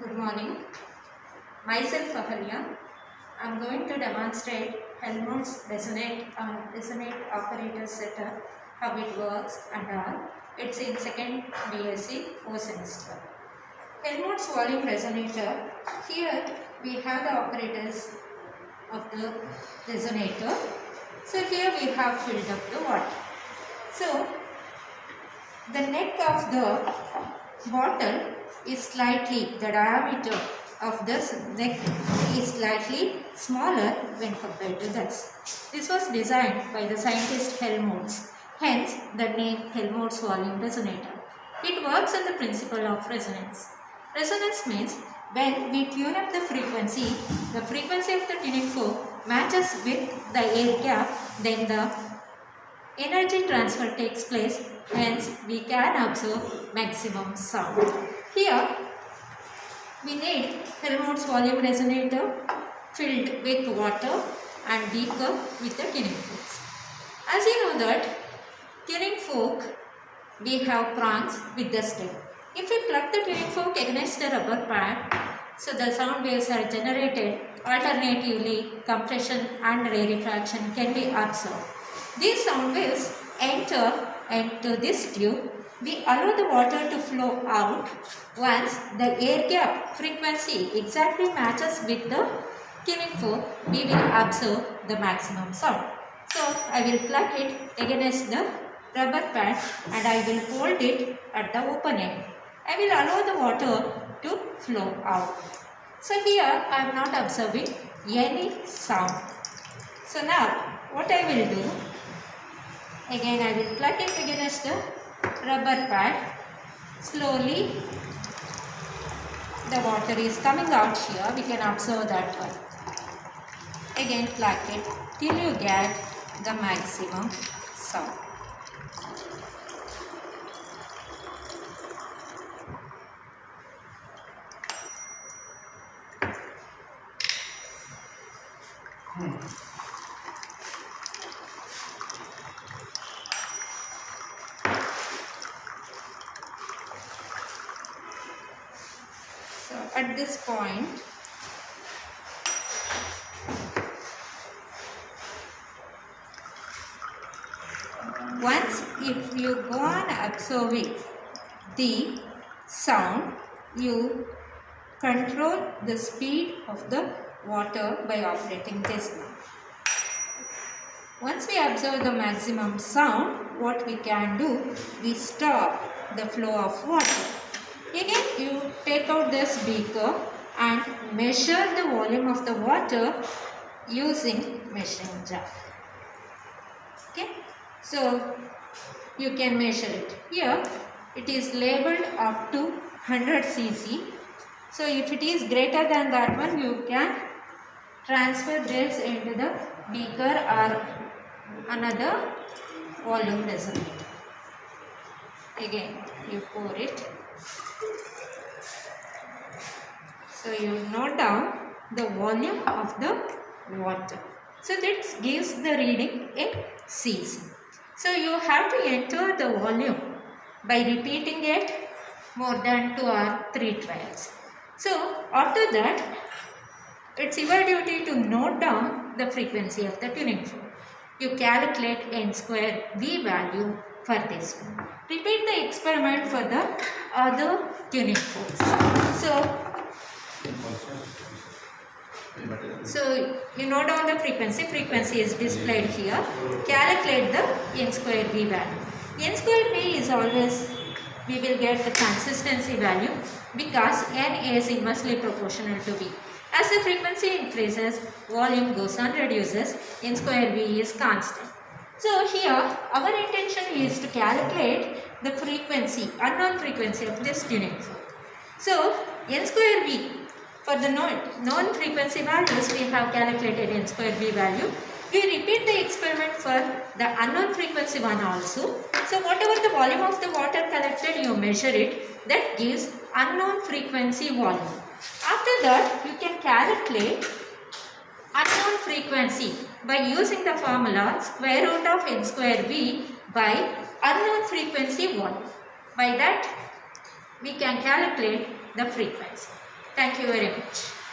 Good morning. Myself Ahalya. I am going to demonstrate Helmholtz resonate operator setup, how it works and all. It's in second BSc 4th semester. Helmholtz volume resonator. Here we have the operators of the resonator. So here we have filled up the water. So the neck of the bottle is slightly, the diameter of this neck is slightly smaller when compared to this. This was designed by the scientist Helmholtz, hence the name Helmholtz volume resonator. It works on the principle of resonance. Resonance means when we tune up the frequency of the tuning fork matches with the air gap, then the energy transfer takes place, hence we can observe maximum sound. Here we need Helmholtz volume resonator filled with water and beaker with the tuning forks. As you know that tuning fork we have prongs with the stem. If we plug the tuning fork against the rubber pad, so the sound waves are generated alternatively, compression and rarefaction can be observed. These sound waves enter into this tube. We allow the water to flow out. Once the air gap frequency exactly matches with the tuning fork, we will observe the maximum sound. So I will plug it against the rubber pad and I will hold it at the open end. I will allow the water to flow out. So here I am not observing any sound. So now what I will do, again I will plug it against the rubber pad. Slowly the water is coming out here. We can observe that one. Again plug it till you get the maximum sound. So at this point, once if you go on observing the sound, you control the speed of the water by operating this knob. Once we observe the maximum sound, what we can do, we stop the flow of water. Again, you take out this beaker and measure the volume of the water using measuring jar. Okay, so you can measure it. Here, it is labeled up to 100 cc. So if it is greater than that one, you can transfer this into the beaker or another volume resonator. Again, you pour it. So you note down the volume of the water. So that gives the reading in cc. So you have to enter the volume by repeating it more than 2 or 3 trials. So after that, it's your duty to note down the frequency of the tuning fork. You calculate n square V value for this one. Repeat the experiment for the other tuning forks. So you note down the frequency. Frequency is displayed here. Calculate the n square V value. N square V is always, we will get the consistency value because n is inversely proportional to V. As the frequency increases, volume goes on reduces, n square V is constant. So here our intention is to calculate the frequency, unknown frequency of this tuning fork. So n square V, for the known frequency values, we have calculated n square V value. We repeat the experiment for the unknown frequency one also. So whatever the volume of the water collected, you measure it. That gives unknown frequency volume. After that, you can calculate unknown frequency by using the formula square root of n square V by unknown frequency volume. By that, we can calculate the frequency. Thank you very much.